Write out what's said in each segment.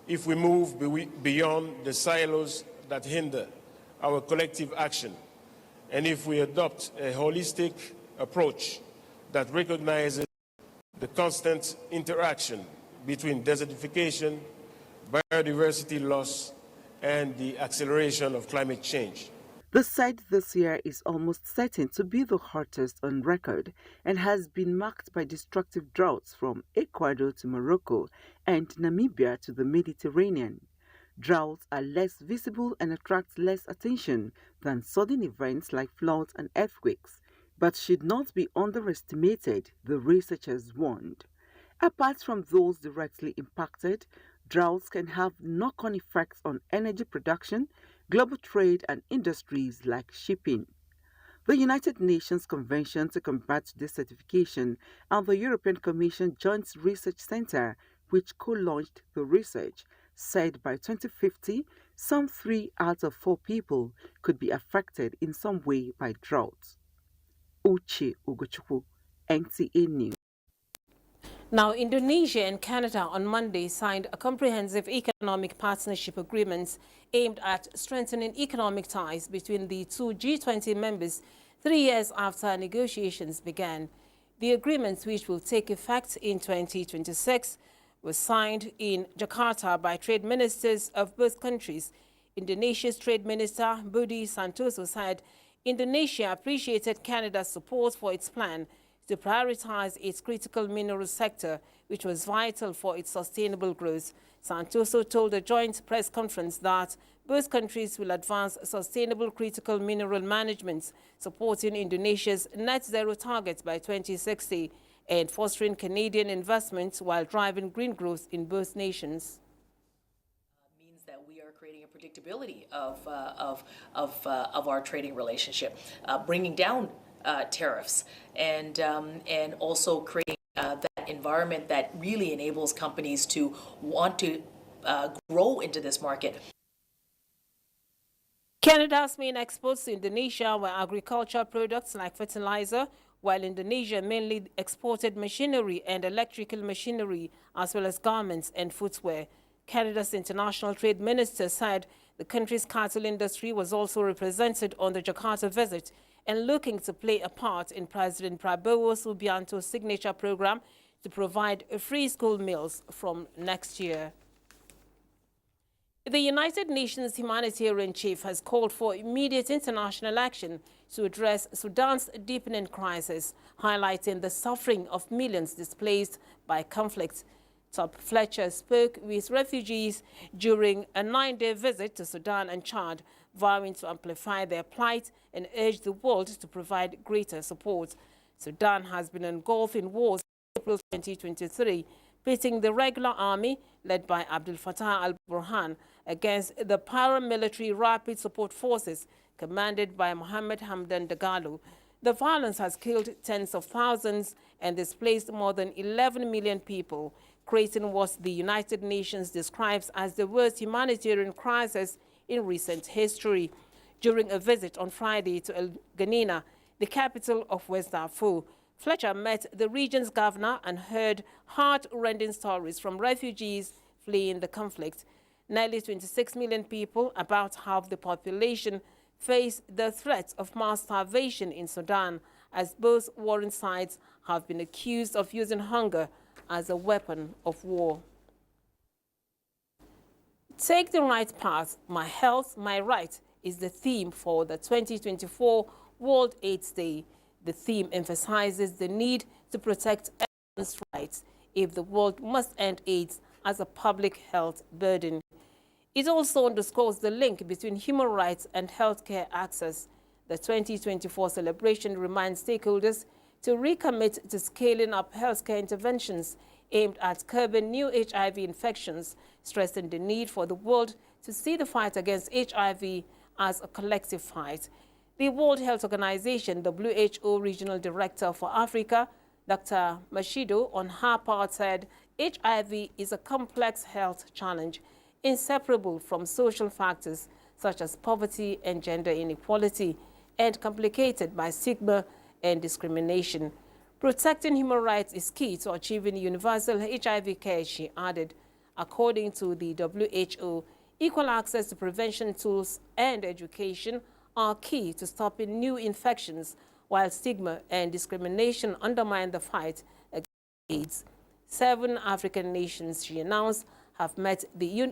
if we move beyond the silos that hinder our collective action, and if we adopt a holistic approach that recognizes the constant interaction between desertification, biodiversity loss, and the acceleration of climate change. The sight this year is almost certain to be the hottest on record and has been marked by destructive droughts from Ecuador to Morocco and Namibia to the Mediterranean. Droughts are less visible and attract less attention than sudden events like floods and earthquakes, but should not be underestimated, the researchers warned. Apart from those directly impacted, droughts can have knock-on effects on energy production, global trade, and industries like shipping. The United Nations Convention to Combat Desertification and the European Commission Joint Research Center, which co-launched the research, said by 2050, some 3 out of 4 people could be affected in some way by drought. Uche Ugochukwu, NTA News. Now, Indonesia and Canada on Monday signed a comprehensive economic partnership agreement aimed at strengthening economic ties between the two G20 members 3 years after negotiations began. The agreement, which will take effect in 2026, was signed in Jakarta by trade ministers of both countries. Indonesia's Trade Minister Budi Santoso said Indonesia appreciated Canada's support for its plan to prioritize its critical mineral sector, which was vital for its sustainable growth. Santoso told a joint press conference that both countries will advance sustainable critical mineral management, supporting Indonesia's net zero target by 2060 and fostering Canadian investment while driving green growth in both nations. Means that we are creating a predictability of our trading relationship, bringing down tariffs, and also creating that environment that really enables companies to want to grow into this market. Canada's main exports to Indonesia were agricultural products like fertilizer, while Indonesia mainly exported machinery and electrical machinery, as well as garments and footwear. Canada's international trade minister said the country's cattle industry was also represented on the Jakarta visit and looking to play a part in President Prabowo Subianto's signature program to provide free school meals from next year. The United Nations humanitarian chief has called for immediate international action to address Sudan's deepening crisis, highlighting the suffering of millions displaced by conflict. Top Fletcher spoke with refugees during a 9-day visit to Sudan and Chad, vowing to amplify their plight and urge the world to provide greater support. Sudan has been engulfed in wars since April 2023, pitting the regular army, led by Abdel Fattah al-Burhan, against the paramilitary Rapid Support Forces, commanded by Mohammed Hamdan Dagalo. The violence has killed tens of thousands and displaced more than 11 million people, creating what the United Nations describes as the worst humanitarian crisis in recent history. During a visit on Friday to El Geneina, the capital of West Darfur, Fletcher met the region's governor and heard heart-rending stories from refugees fleeing the conflict. Nearly 26 million people, about half the population, face the threat of mass starvation in Sudan, as both warring sides have been accused of using hunger as a weapon of war. Take the right path, my health, my right is the theme for the 2024 World AIDS Day. The theme emphasizes the need to protect everyone's rights if the world must end AIDS as a public health burden. It also underscores the link between human rights and healthcare access. The 2024 celebration reminds stakeholders to recommit to scaling up healthcare interventions aimed at curbing new HIV infections, stressing the need for the world to see the fight against HIV as a collective fight. The World Health Organization, WHO Regional Director for Africa, Dr. Mashido, on her part said HIV is a complex health challenge, inseparable from social factors such as poverty and gender inequality, and complicated by stigma and discrimination. Protecting human rights is key to achieving universal HIV care, she added. According to the WHO, equal access to prevention tools and education are key to stopping new infections, while stigma and discrimination undermine the fight against AIDS. 7 African nations, she announced, have met the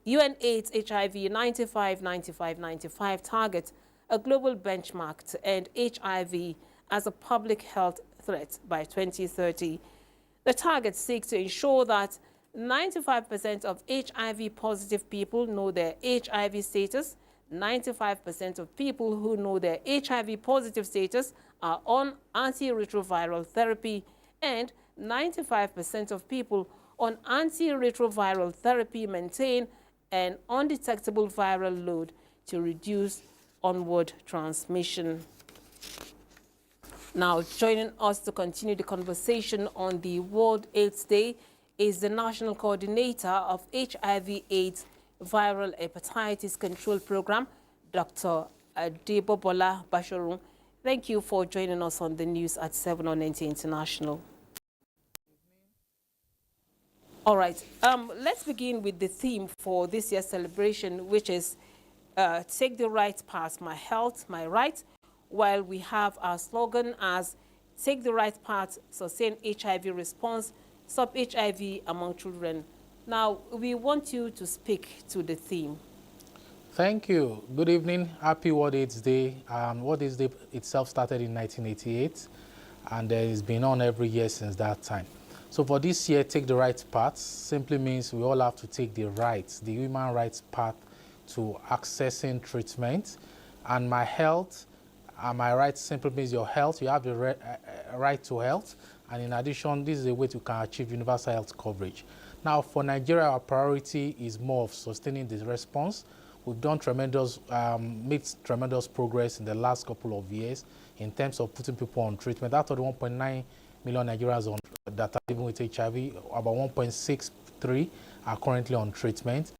UNAIDS HIV 95-95-95 target, a global benchmark to end HIV as a public health threat by 2030. The target seeks to ensure that 95% of HIV-positive people know their HIV status, 95% of people who know their HIV-positive status are on antiretroviral therapy, and 95% of people on antiretroviral therapy maintain an undetectable viral load to reduce onward transmission. Now, joining us to continue the conversation on the World AIDS Day is the National Coordinator of HIV/AIDS Viral Hepatitis Control Program, Dr. Adebobola Bashorun. Thank you for joining us on the news at 7 on NTA International. All right, let's begin with the theme for this year's celebration, which is take the right path, my health, my right, while we have our slogan as take the right path, sustain HIV response, stop HIV among children. Now, we want you to speak to the theme. Thank you. Good evening. Happy World AIDS Day. World AIDS Day itself started in 1988, and it's been on every year since that time. So for this year, take the right path simply means we all have to take the human rights path to accessing treatment. And my health, my right simply means your health. You have the right to health. And in addition, this is a way to can achieve universal health coverage. Now, for Nigeria, our priority is more of sustaining the response. We've done made tremendous progress in the last couple of years in terms of putting people on treatment. Out of the 1.9 million Nigerians that are living with HIV, about 1.63 are currently on treatment.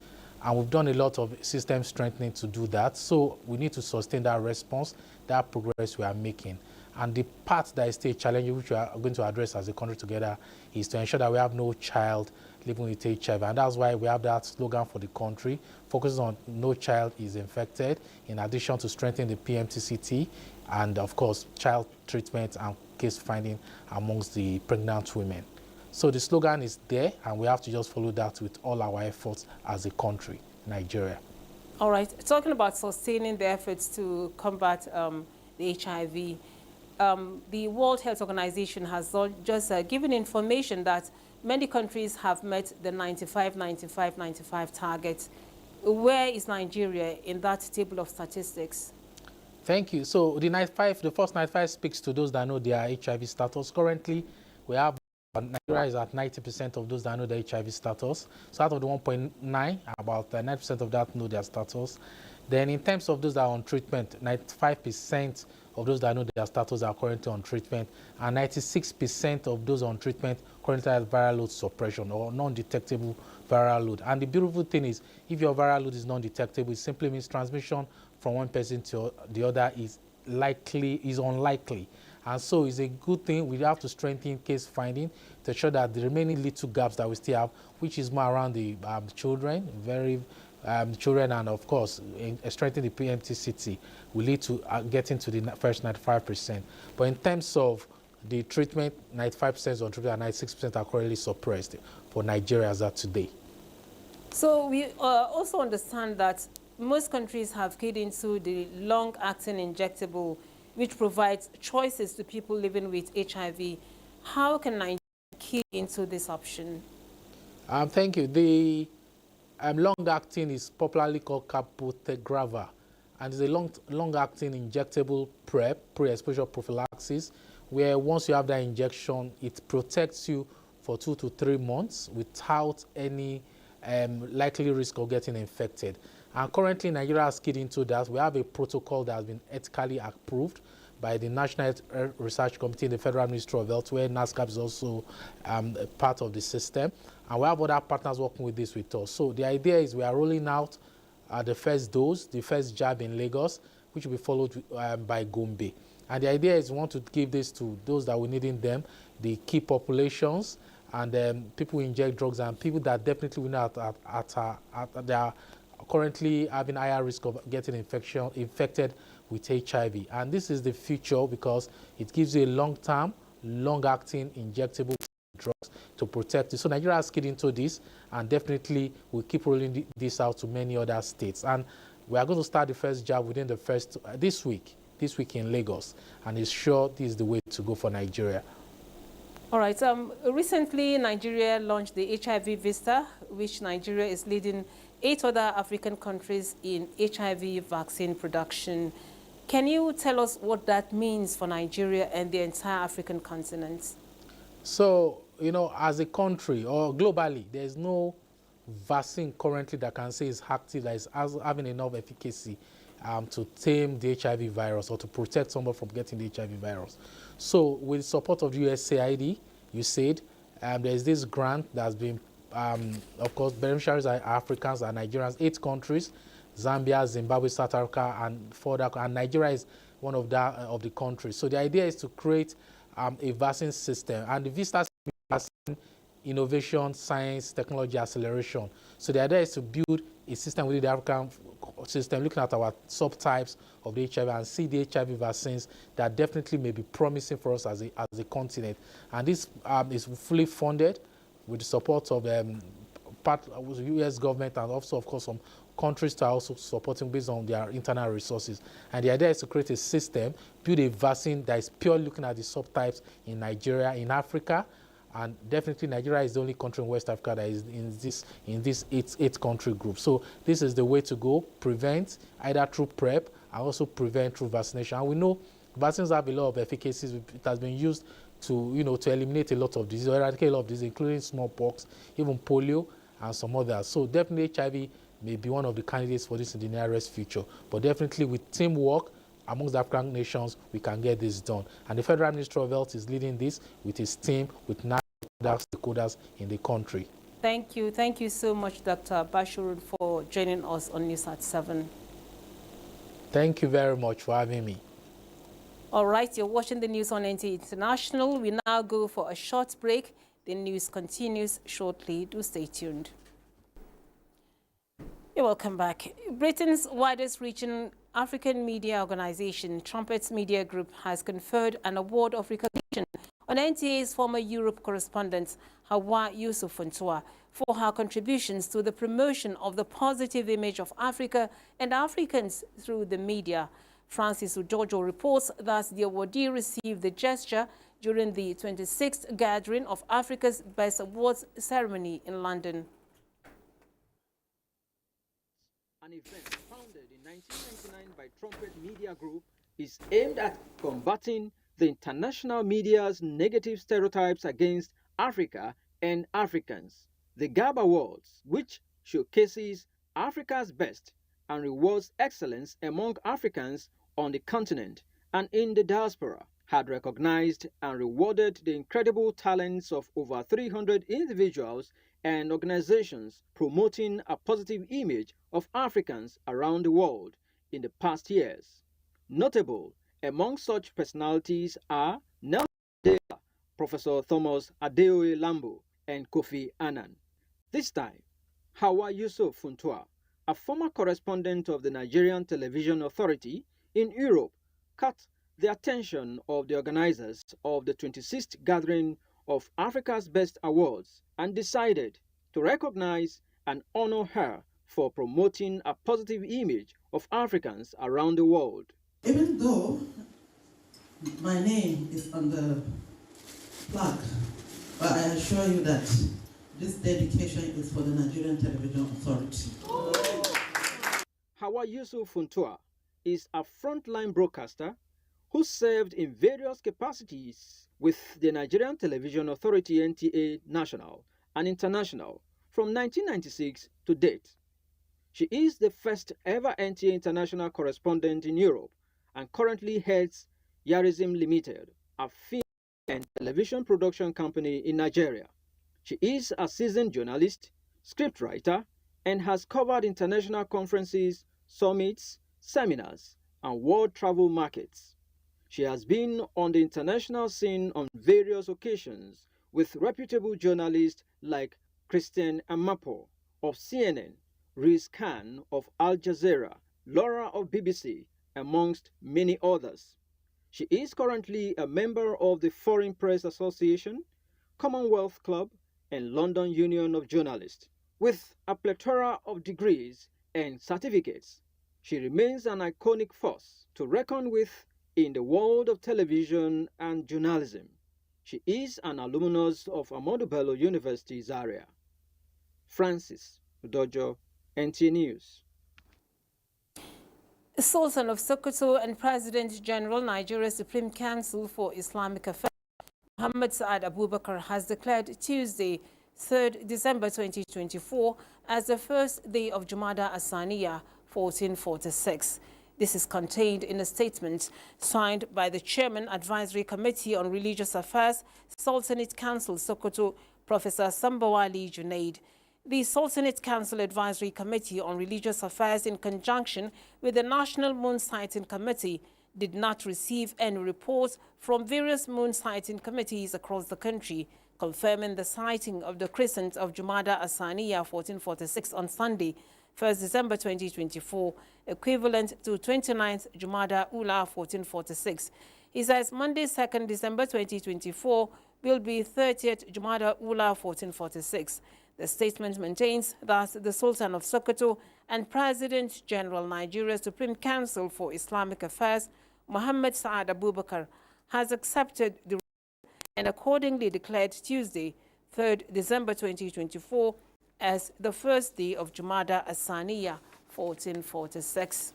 And we've done a lot of system strengthening to do that. So we need to sustain that response, that progress we are making. And the part that is still challenging, which we are going to address as a country together, is to ensure that we have no child living with HIV. And that's why we have that slogan for the country, focusing on no child is infected, in addition to strengthening the PMTCT, and of course, child treatment and case finding amongst the pregnant women. So the slogan is there, and we have to just follow that with all our efforts as a country, Nigeria. All right, talking about sustaining the efforts to combat the HIV, the World Health Organization has just given information that many countries have met the 95-95-95 target. Where is Nigeria in that table of statistics? Thank you. So the first 95 speaks to those that know their HIV status. Currently, we have Nigeria is at 90% of those that know their HIV status. So out of the 1.9, about 90% of that know their status. Then in terms of those that are on treatment, 95% of those that know their status are currently on treatment, and 96% of those on treatment currently have viral load suppression or non-detectable viral load. And the beautiful thing is, if your viral load is non-detectable, it simply means transmission from one person to the other is unlikely. And so it's a good thing. We have to strengthen case finding to ensure that the remaining little gaps that we still have, which is more around the children, children, and of course, strengthening the PMTCT will lead to getting to the first 95%. But in terms of the treatment, 95% is on treatment and 96% are currently suppressed for Nigeria as of today. So we also understand that most countries have keyed into the long-acting injectable, which provides choices to people living with HIV. How can Nigeria key into this option? Thank you. The long-acting is popularly called cabotegravir, and it's a long-acting injectable pre-exposure prophylaxis, where once you have that injection, it protects you for 2 to 3 months without any likely risk of getting infected. And currently, Nigeria has keyed into that. We have a protocol that has been ethically approved by the National Health Research Committee in the Federal Ministry of Health, where NASCAP is also a part of the system. And we have other partners working with this with us. So the idea is we are rolling out the first dose, the first jab in Lagos, which will be followed by Gombe. And the idea is we want to give this to those that we need in them, the key populations, and people who inject drugs, and people that definitely will not they are currently having higher risk of getting infected with HIV. And this is the future because it gives you a long-term, long-acting injectable drugs to protect you. So Nigeria has keyed into this, and definitely we'll keep rolling this out to many other states. And we are going to start the first jab within the first this week in Lagos, and it's sure this is the way to go for Nigeria. All right. Recently, Nigeria launched the HIV Vista, which Nigeria is leading 8 other African countries in HIV vaccine production. Can you tell us what that means for Nigeria and the entire African continent? So, you know, as a country or globally, there's no vaccine currently that can say is active, that is having enough efficacy to tame the HIV virus or to protect someone from getting the HIV virus. So with the support of the USAID, there's this grant that's been, of course, beneficiaries are Africans and Nigerians, 8 countries, Zambia, Zimbabwe, South Africa, and Nigeria is one of the countries. So the idea is to create a vaccine system, and the VISTA vaccine innovation, science, technology acceleration. So the idea is to build a system within the African system, looking at our subtypes of the HIV and see the HIV vaccines that definitely may be promising for us as a continent. And this is fully funded with the support of the US government, and also, of course, some countries are also supporting based on their internal resources. And the idea is to create a system, build a vaccine that is purely looking at the subtypes in Nigeria, in Africa, and definitely Nigeria is the only country in West Africa that is in this eight country group. So this is the way to go: prevent either through PrEP and also prevent through vaccination. And we know vaccines have a lot of efficacies. It has been used to to eliminate a lot of disease, or eradicate a lot of disease, including smallpox, even polio, and some others. So definitely HIV may be one of the candidates for this in the nearest future. But definitely with teamwork amongst the African nations, we can get this done. And the Federal Ministry of Health is leading this with his team, with national stakeholders in the country. Thank you. Thank you so much, Dr. Bashirun, for joining us on News at 7. Thank you very much for having me. All right, you're watching the news on NTA International. We now go for a short break. The news continues shortly. Do stay tuned. You're welcome back. Britain's widest reaching African media organization, Trumpets Media Group, has conferred an award of recognition on NTA's former Europe correspondent, Hawa Yusuf Funtua, for her contributions to the promotion of the positive image of Africa and Africans through the media. Francis Ujojo reports that the awardee received the gesture during the 26th gathering of Africa's Best Awards ceremony in London. An event founded in 1999 by Trumpet Media Group is aimed at combating the international media's negative stereotypes against Africa and Africans. The GAB Awards, which showcases Africa's best and rewards excellence among Africans on the continent and in the diaspora, had recognized and rewarded the incredible talents of over 300 individuals and organizations promoting a positive image of Africans around the world in the past years. Notable among such personalities are Nelson Mandela, Professor Thomas Adeoye Lambo, and Kofi Annan. This time, Hawa Yusuf Funtua, a former correspondent of the Nigerian Television Authority in Europe, caught the attention of the organizers of the 26th gathering of Africa's Best Awards and decided to recognize and honor her for promoting a positive image of Africans around the world. Even though my name is on the plaque, but I assure you that this dedication is for the Nigerian Television Authority. Hawa Yusuf Funtua is a frontline broadcaster who served in various capacities with the Nigerian Television Authority NTA National and International from 1996 to date. She is the first ever NTA International correspondent in Europe and currently heads Yarism Limited, a film and television production company in Nigeria. She is a seasoned journalist, scriptwriter, and has covered international conferences, summits, seminars, and world travel markets. She has been on the international scene on various occasions with reputable journalists like Christian Amapo of CNN, Riz Khan of Al Jazeera, Laura of BBC, amongst many others. She is currently a member of the Foreign Press Association, Commonwealth Club, and London Union of Journalists. With a plethora of degrees and certificates, she remains an iconic force to reckon with in the world of television and journalism. She is an alumnus of Ahmadu Bello University, Zaria. Francis Udojo, NTA News. Sultan of Sokoto and President General Nigeria's Supreme Council for Islamic Affairs, Muhammad Saad Abubakar, has declared Tuesday, 3rd December 2024, as the first day of Jumada Asaniya 1446. This is contained in a statement signed by the Chairman Advisory Committee on Religious Affairs, Sultanate Council Sokoto, Professor Sambawali Junaid. The Sultanate Council Advisory Committee on Religious Affairs, in conjunction with the National Moon Sighting Committee, did not receive any reports from various moon sighting committees across the country confirming the sighting of the crescent of Jumada Asaniya 1446 on Sunday, 1st December 2024, equivalent to 29th Jumada Ula 1446. He says Monday, 2nd December 2024, will be 30th Jumada Ula 1446. The statement maintains that the Sultan of Sokoto and President General Nigeria's Supreme Council for Islamic Affairs, Muhammad Saad Abubakar, has accepted the and accordingly declared Tuesday, 3rd December 2024, as the first day of Jumada Asaniya 1446.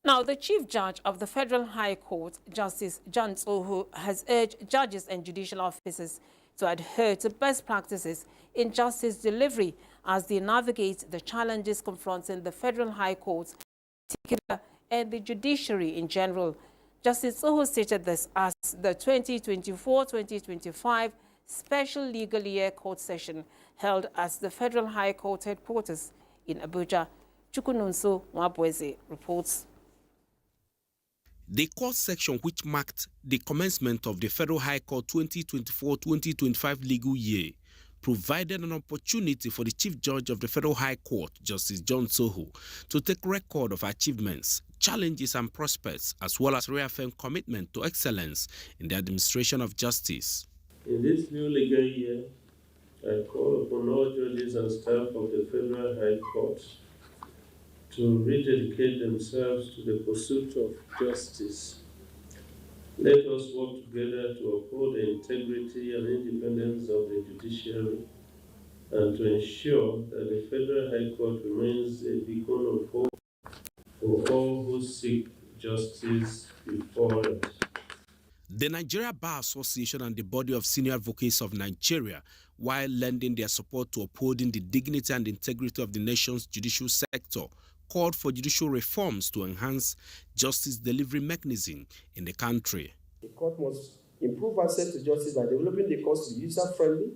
Now, the Chief Judge of the Federal High Court, Justice John Tsoho, has urged judges and judicial officers to adhere to best practices in justice delivery as they navigate the challenges confronting the Federal High Court in particular and the judiciary in general. Justice Tsoho stated this as the 2024-2025 Special Legal Year Court Session held at the Federal High Court headquarters in Abuja. Chukununso Mwabweze reports. The court section, which marked the commencement of the Federal High Court 2024-2025 legal year, provided an opportunity for the Chief Judge of the Federal High Court, Justice John Tsoho, to take record of achievements, challenges and prospects, as well as reaffirm commitment to excellence in the administration of justice. In this new legal year, I call upon all judges and staff of the Federal High Court to rededicate themselves to the pursuit of justice. Let us work together to uphold the integrity and independence of the judiciary and to ensure that the Federal High Court remains a beacon of hope for all who seek justice before it. The Nigeria Bar Association and the Body of Senior Advocates of Nigeria, while lending their support to upholding the dignity and integrity of the nation's judicial sector, called for judicial reforms to enhance justice delivery mechanism in the country. The court must improve access to justice by developing the courts to be user-friendly,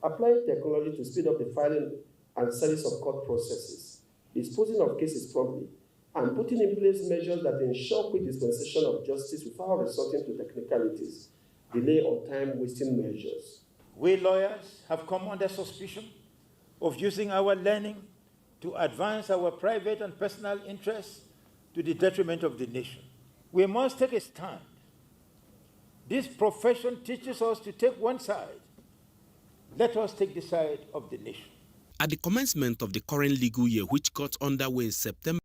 applying technology to speed up the filing and service of court processes, disposing of cases promptly, and putting in place measures that ensure quick dispensation of justice without resorting to technicalities, delay or time-wasting measures. We lawyers have come under suspicion of using our learning to advance our private and personal interests to the detriment of the nation. We must take a stand. This profession teaches us to take one side. Let us take the side of the nation. At the commencement of the current legal year, which got underway in September,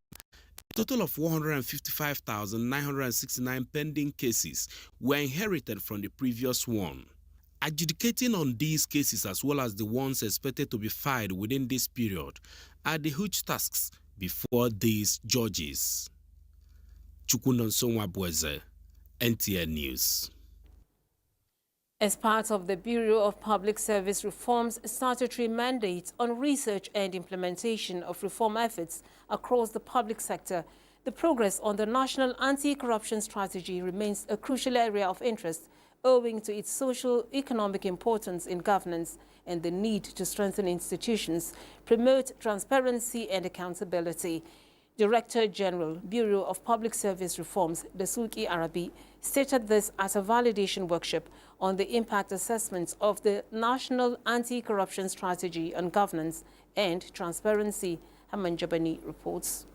a total of 155,969 pending cases were inherited from the previous one. Adjudicating on these cases, as well as the ones expected to be filed within this period, are the huge tasks before these judges. Chukunonso Mwabweze, NTA News. As part of the Bureau of Public Service Reform's statutory mandate on research and implementation of reform efforts across the public sector, the progress on the National Anti-Corruption Strategy remains a crucial area of interest owing to its socio-economic importance in governance and the need to strengthen institutions, promote transparency and accountability. Director General, Bureau of Public Service Reforms, Dasuki Arabi, stated this at a validation workshop on the impact assessments of the National Anti-Corruption Strategy on Governance and Transparency. Haman Jabani reports.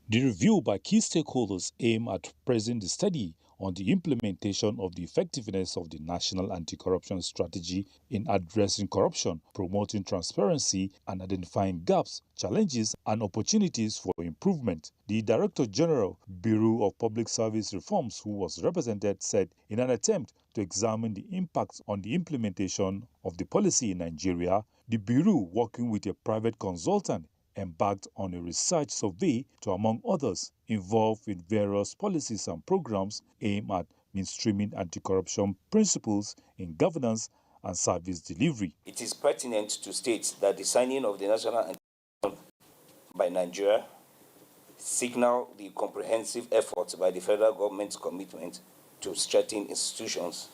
The review by key stakeholders aim at praising the study on the implementation of the effectiveness of the National Anti-Corruption Strategy in addressing corruption, promoting transparency, and identifying gaps, challenges, and opportunities for improvement. The Director General, Bureau of Public Service Reforms, who was represented, said in an attempt to examine the impacts on the implementation of the policy in Nigeria, the Bureau, working with a private consultant, embarked on a research survey to, among others, involve in various policies and programs aimed at mainstreaming anti-corruption principles in governance and service delivery. It is pertinent to state that the signing of the National Anti-Corruption by Nigeria signal the comprehensive efforts by the federal government's commitment to strengthen institutions,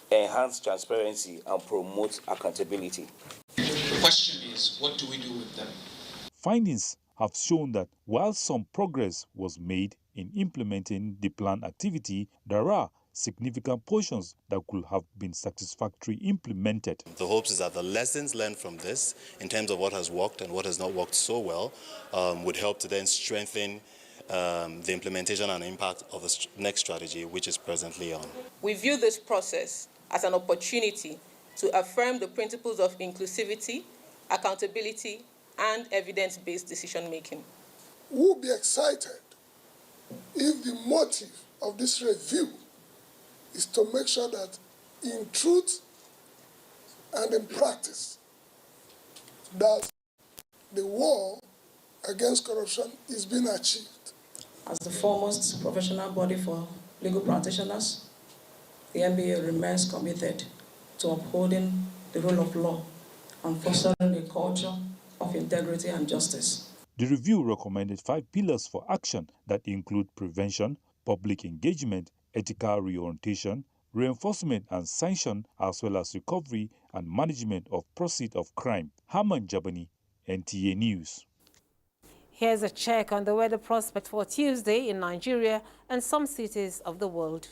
enhance transparency, and promote accountability. The question is, what do we do with them? Findings have shown that while some progress was made in implementing the planned activity, there are significant portions that could have been satisfactorily implemented. The hopes is that the lessons learned from this, in terms of what has worked and what has not worked so well, would help to then strengthen the implementation and impact of the next strategy, which is presently on. We view this process as an opportunity to affirm the principles of inclusivity, accountability, and evidence-based decision-making. We'll be excited if the motive of this review is to make sure that in truth and in practice that the war against corruption is being achieved. As the foremost professional body for legal practitioners, the NBA remains committed to upholding the rule of law and fostering a culture of integrity and justice. The review recommended 5 pillars for action that include prevention, public engagement, ethical reorientation, reinforcement and sanction, as well as recovery and management of proceeds of crime. Haman Jabani, NTA News. Here's a check on the weather prospect for Tuesday in Nigeria and some cities of the world.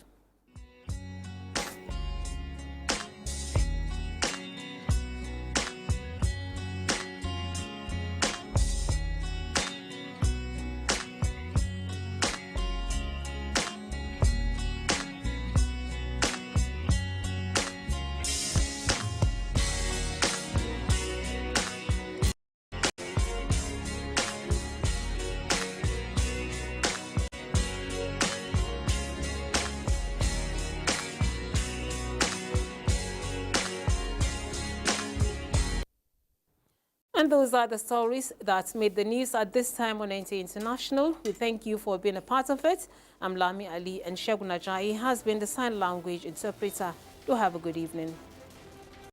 And those are the stories that made the news at this time on NTA International. We thank you for being a part of it. I'm Lami Ali, and Shegun Ajayi has been the sign language interpreter. Do have a good evening.